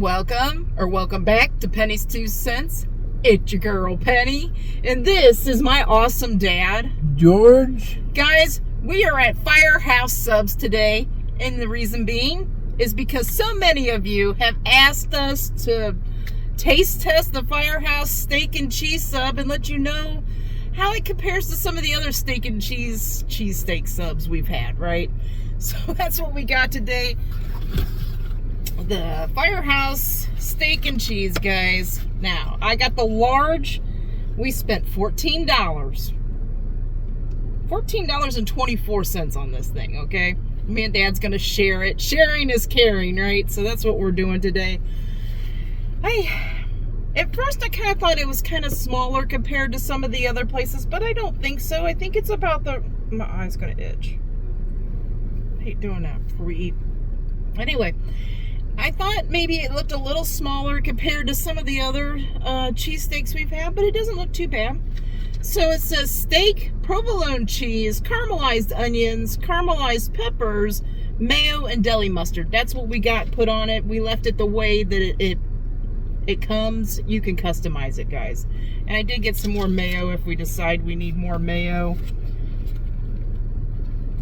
Welcome back to Penny's 2 Cents. It's your girl Penny, and this is my awesome dad, George. Guys, we are at Firehouse subs today, and the reason being is because so many of you have asked us to taste test the Firehouse steak and cheese sub and let you know how it compares to some of the other steak and cheesesteak subs we've had, right? So that's what we got today. The Firehouse steak and cheese, guys. Now, I got the large. We spent $14. $14.24 on this thing, okay? Me and Dad's gonna share it. Sharing is caring, right? So that's what we're doing today. At first I kind of thought it was kind of smaller compared to some of the other places, but I don't think so. I think it's about my eye's gonna itch. I hate doing that before we eat. Anyway, I thought maybe it looked a little smaller compared to some of the other cheesesteaks we've had, but it doesn't look too bad. So it says steak, provolone cheese, caramelized onions, caramelized peppers, mayo, and deli mustard. That's what we got put on it. We left it the way that it comes. You can customize it, guys. And I did get some more mayo if we decide we need more mayo.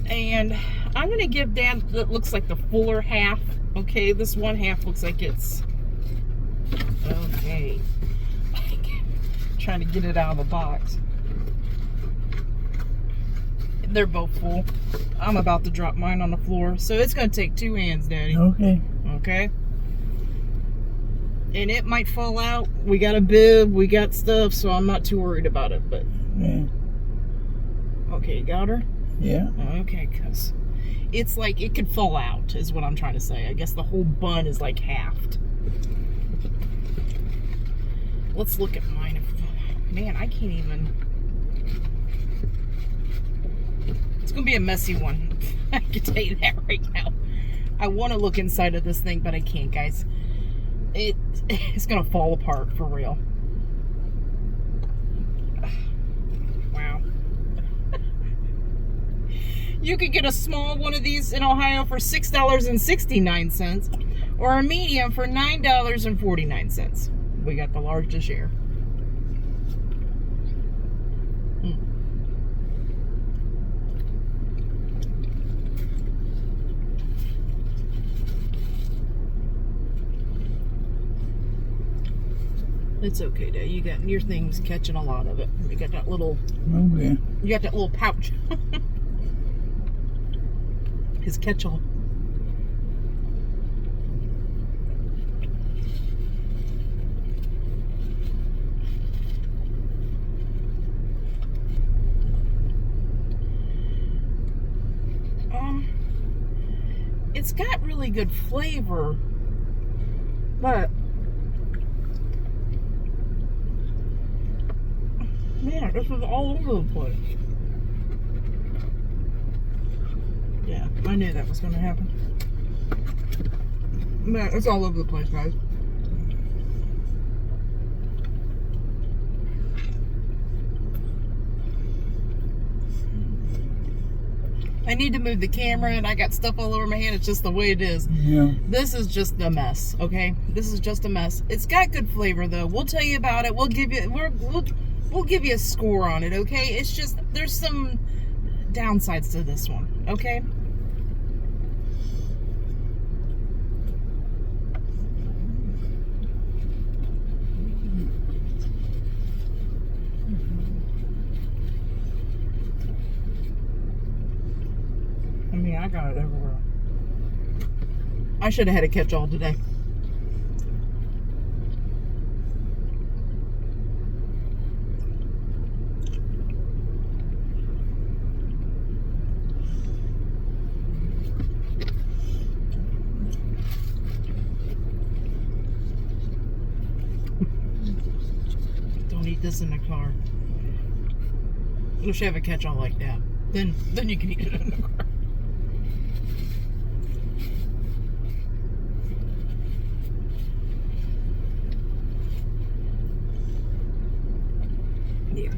And I'm going to give Dad that looks like the fuller half. Okay, this one half looks like it's okay. Trying to get it out of the box. They're both full. I'm about to drop mine on the floor, so it's going to take 2 hands, Daddy. Okay. Okay. And it might fall out. We got a bib, we got stuff, so I'm not too worried about it. But Yeah. okay, you got her? Yeah. Okay, because it's like it could fall out, is what I'm trying to say. I guess the whole bun is like halved. Let's look at mine. Man, I can't even. It's going to be a messy one. I can tell you that right now. I want to look inside of this thing, but I can't, guys. It's going to fall apart for real. Wow. You could get a small one of these in Ohio for $6.69 or a medium for $9.49. We got the large to share. It's okay, Dad. You got your things catching a lot of it. You got that little. Okay. You got that little pouch. His catch-all. It's got really good flavor, but man, this is all over the place. Yeah, I knew that was going to happen. Man, it's all over the place, guys. I need to move the camera, and I got stuff all over my hand. It's just the way it is. Yeah. This is just a mess, okay? This is just a mess. It's got good flavor, though. We'll tell you about it. We'll give you we'll give you a score on it, okay? It's just there's some downsides to this one, okay? I mean, I got it everywhere. I should have had a catch-all today. Don't eat this in the car. You should have a catch-all like that. Then you can eat it in the car. Yeah.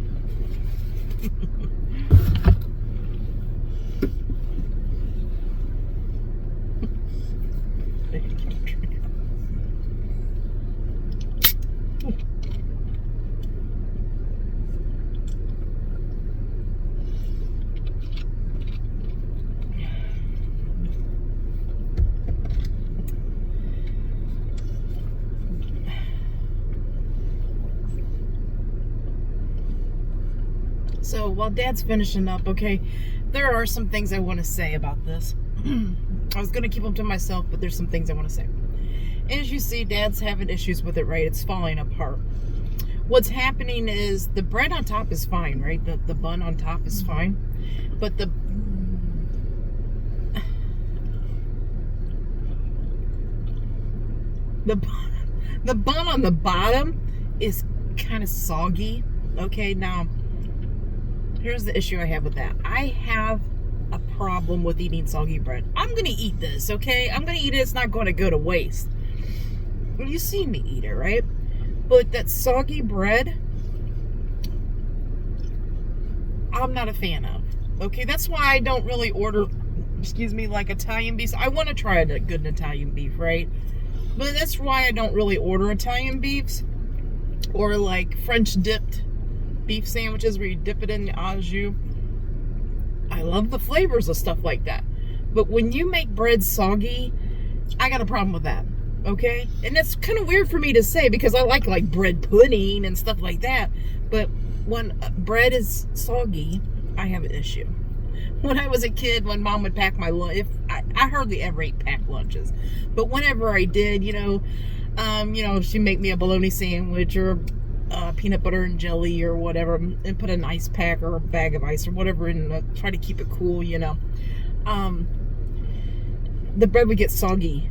So while Dad's finishing up, okay, there are some things I want to say about this. I was going to keep them to myself, but there's some things I want to say. As you see, Dad's having issues with it, right? It's falling apart. What's happening is the bread on top is fine, right? The bun on top is fine. But the bun on the bottom is kind of soggy. Okay, now here's the issue I have with that. I have a problem with eating soggy bread. I'm gonna eat this, okay? I'm gonna eat it. It's not going to go to waste. You see me eat it, right? But that soggy bread, I'm not a fan of. Okay, that's why I don't really order, like Italian beef. I want to try a good Italian beef, right? But that's why I don't really order Italian beefs or like French dipped beef sandwiches where you dip it in the au jus. I love the flavors of stuff like that. But when you make bread soggy, I got a problem with that. Okay? And that's kind of weird for me to say because I like bread pudding and stuff like that. But when bread is soggy, I have an issue. When I was a kid, when Mom would pack my lunch, I hardly ever ate packed lunches. But whenever I did, she'd make me a bologna sandwich or peanut butter and jelly or whatever and put an ice pack or a bag of ice or whatever and try to keep it cool, the bread would get soggy.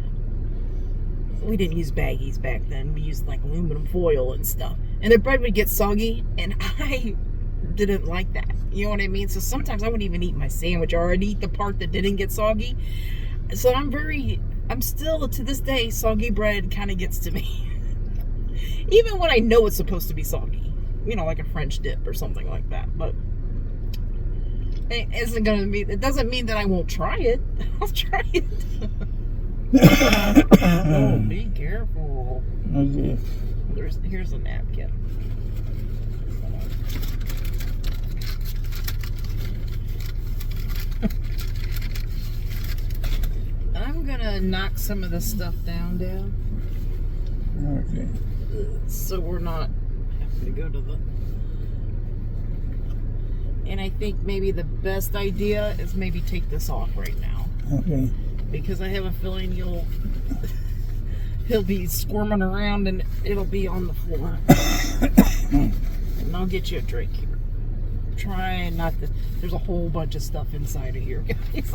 We didn't use baggies back then. We used aluminum foil and stuff. And the bread would get soggy and I didn't like that. You know what I mean? So sometimes I wouldn't even eat my sandwich or I'd eat the part that didn't get soggy. So I'm still, to this day, soggy bread kind of gets to me. Even when I know it's supposed to be soggy. Like a French dip or something like that. But it doesn't mean that I won't try it. I'll try it. Oh, be careful. Okay. Here's a napkin. I'm gonna knock some of this stuff down. Okay. So we're not having to go to the... And I think maybe the best idea is maybe take this off right now. Okay. Because I have a feeling he'll be squirming around and it'll be on the floor. And I'll get you a drink here. Try not to... There's a whole bunch of stuff inside of here, guys.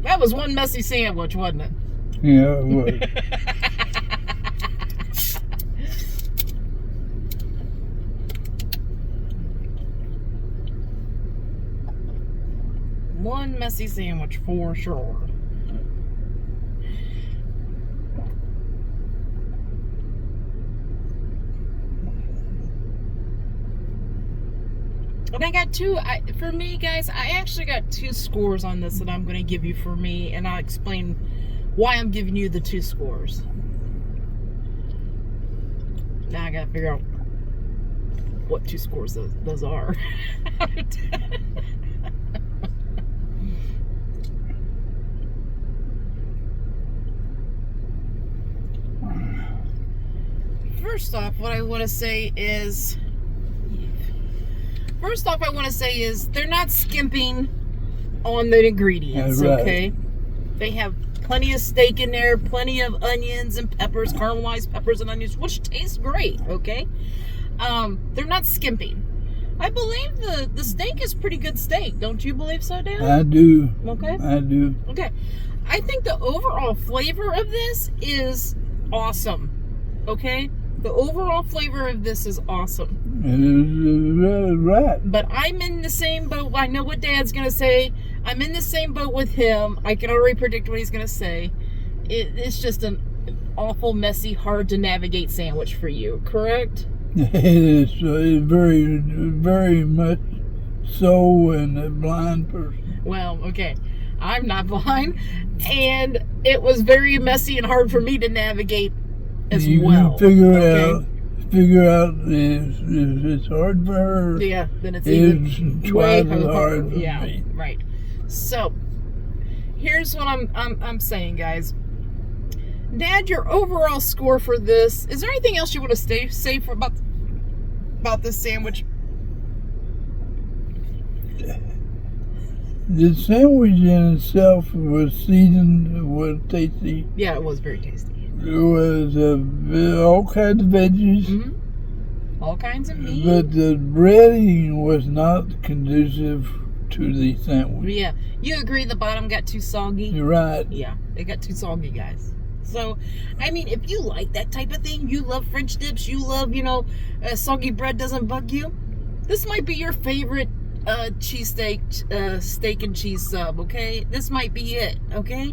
That was one messy sandwich, wasn't it? Yeah, it was. One messy sandwich for sure. And I got for me, guys, I actually got 2 scores on this that I'm going to give you for me, and I'll explain why I'm giving you the 2 scores. Now I got to figure out what 2 scores those are. First off, what I want to say is... they're not skimping on the ingredients, right. Okay? They have plenty of steak in there, plenty of onions and peppers, caramelized peppers and onions, which tastes great, okay? They're not skimping. I believe the steak is pretty good steak. Don't you believe so, Dan? I do. Okay. I do. Okay. I think the overall flavor of this is awesome, okay? The overall flavor of this is awesome. Right. But I'm in the same boat. I know what Dad's going to say. I'm in the same boat with him. I can already predict what he's going to say. It's just an awful, messy, hard to navigate sandwich for you, correct? It is very, very much so, and a blind person. Well, okay. I'm not blind. And it was very messy and hard for me to navigate as you well. Can figure out if it's hard for her. Yeah, then it's even twice way as hard for yeah, me. Right. So, here's what I'm saying, guys. Dad, your overall score for this, is there anything else you want to say for about this sandwich? The sandwich in itself was seasoned, was tasty. Yeah, it was very tasty. It was all kinds of veggies. Mm-hmm. All kinds of meat. But the breading was not conducive to the sandwich. Yeah. You agree the bottom got too soggy? You're right. Yeah, it got too soggy, guys. So, I mean, if you like that type of thing, you love French dips, you love, soggy bread doesn't bug you, this might be your favorite cheesesteak, steak and cheese sub, okay? This might be it, okay?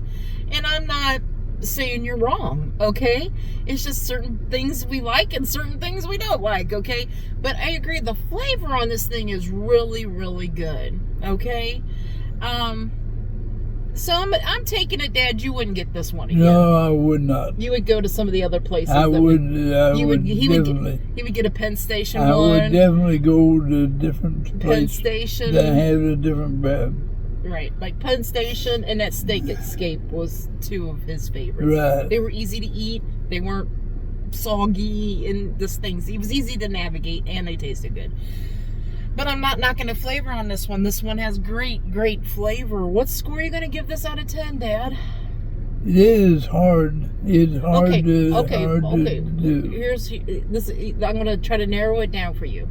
And I'm not saying you're wrong, okay? It's just certain things we like and certain things we don't like, okay? But I agree, the flavor on this thing is really, really good, okay? So I'm taking it, Dad, you wouldn't get this one again. No, I would not. You would go to some of the other places. I would he definitely. He would get a Penn Station I one. would definitely go to different Penn places Station. that have a different bread. Right, like Penn Station and that Steak Escape was two of his favorites. Right. They were easy to eat. They weren't soggy and this things. It was easy to navigate and they tasted good. But I'm not knocking the flavor on this one. This one has great, great flavor. What score are you going to give this out of 10, Dad? It is hard. It's hard to do. Here's this. I'm going to try to narrow it down for you.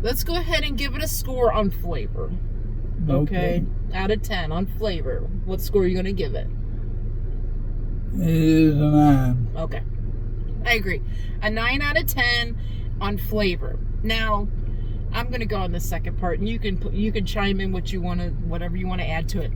Let's go ahead and give it a score on flavor. Okay. Out of 10 on flavor. What score are you going to give it? It is a 9. Okay. I agree. A 9 out of 10 on flavor. Now, I'm going to go on the second part, and you can chime in whatever you want to add to it.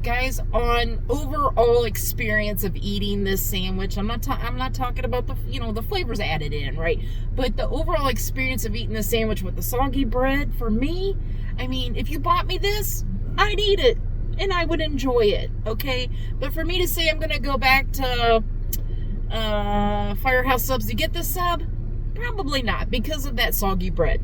Guys, on overall experience of eating this sandwich, I'm not talking about the flavors added in, right? But the overall experience of eating the sandwich with the soggy bread, for me, I mean, if you bought me this, I'd eat it and I would enjoy it, okay? But for me to say I'm going to go back to Firehouse subs to get this sub, probably not, because of that soggy bread.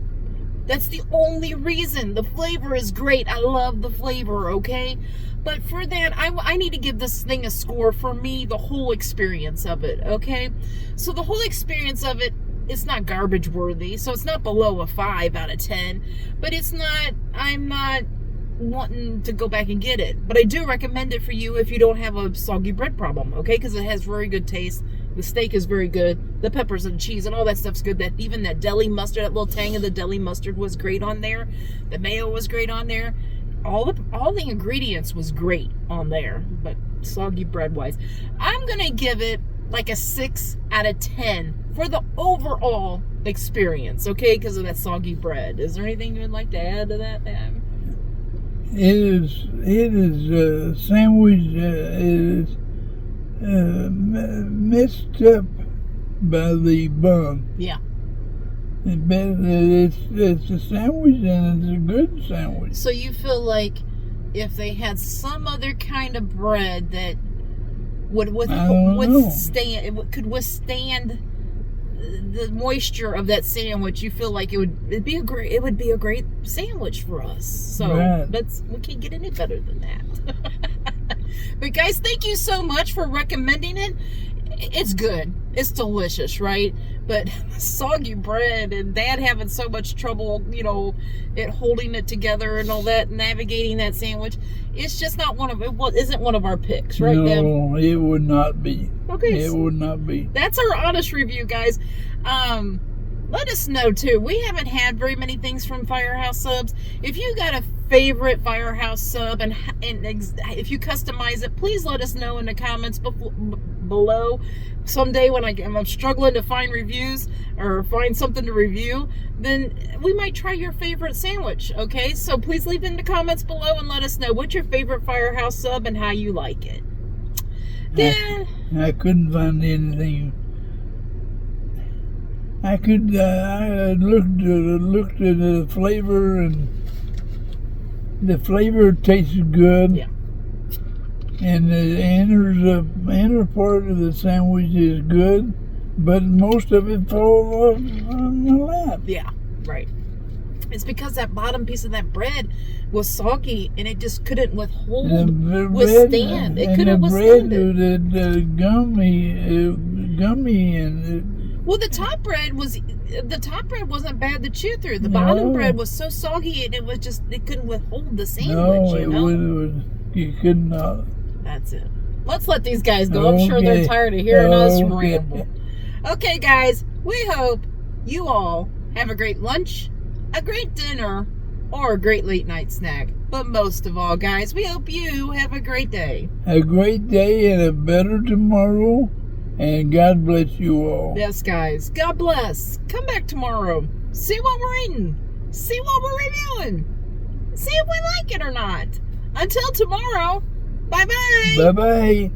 That's the only reason. The flavor is great. I love the flavor, okay? But for that, I need to give this thing a score. For me, the whole experience of it, okay? So the whole experience of it, it's not garbage worthy. So it's not below a 5 out of 10. But I'm not wanting to go back and get it. But I do recommend it for you if you don't have a soggy bread problem, okay? Because it has very good taste. The steak is very good. The peppers and cheese and all that stuff's good. Even that deli mustard, that little tang of the deli mustard was great on there. The mayo was great on there. All the ingredients was great on there. But soggy bread wise, I'm gonna give it like a 6 out of 10 for the overall experience. Okay, because of that soggy bread. Is there anything you'd like to add to that, Dan? It is sandwich. It is messed up by the bun. Yeah. It's a sandwich and it's a good sandwich. So you feel like if they had some other kind of bread that could withstand the moisture of that sandwich, you feel like it would be a great sandwich for us. So we can't get any better than that. But guys, thank you so much for recommending it. It's good. It's delicious, right? But soggy bread and Dad having so much trouble, it holding it together and all that, navigating that sandwich. It's just not isn't one of our picks, right? No, it would not be. Okay. It would not be. That's our honest review, guys. Let us know too. We haven't had very many things from Firehouse subs. If you got a favorite Firehouse sub and if you customize it, please let us know in the comments below. Someday when I'm struggling to find reviews or find something to review, then we might try your favorite sandwich, okay? So please leave in the comments below and let us know what's your favorite Firehouse sub and how you like it. Then I couldn't find anything. I looked at the flavor, and the flavor tastes good. Yeah. And the inner part of the sandwich is good, but most of it falls off on my lap. Yeah, right. It's because that bottom piece of that bread was soggy and it just couldn't withstand. It couldn't withstand it. The gummy and Well, the top bread wasn't bad to chew through. The bottom bread was so soggy and it couldn't withhold the sandwich. You could not. That's it. Let's let these guys go. I'm sure they're tired of hearing us ramble. Okay, guys, we hope you all have a great lunch, a great dinner, or a great late night snack. But most of all, guys, we hope you have a great day. A great day and a better tomorrow. And God bless you all. Yes, guys. God bless. Come back tomorrow. See what we're eating. See what we're reviewing. See if we like it or not. Until tomorrow, bye-bye. Bye-bye.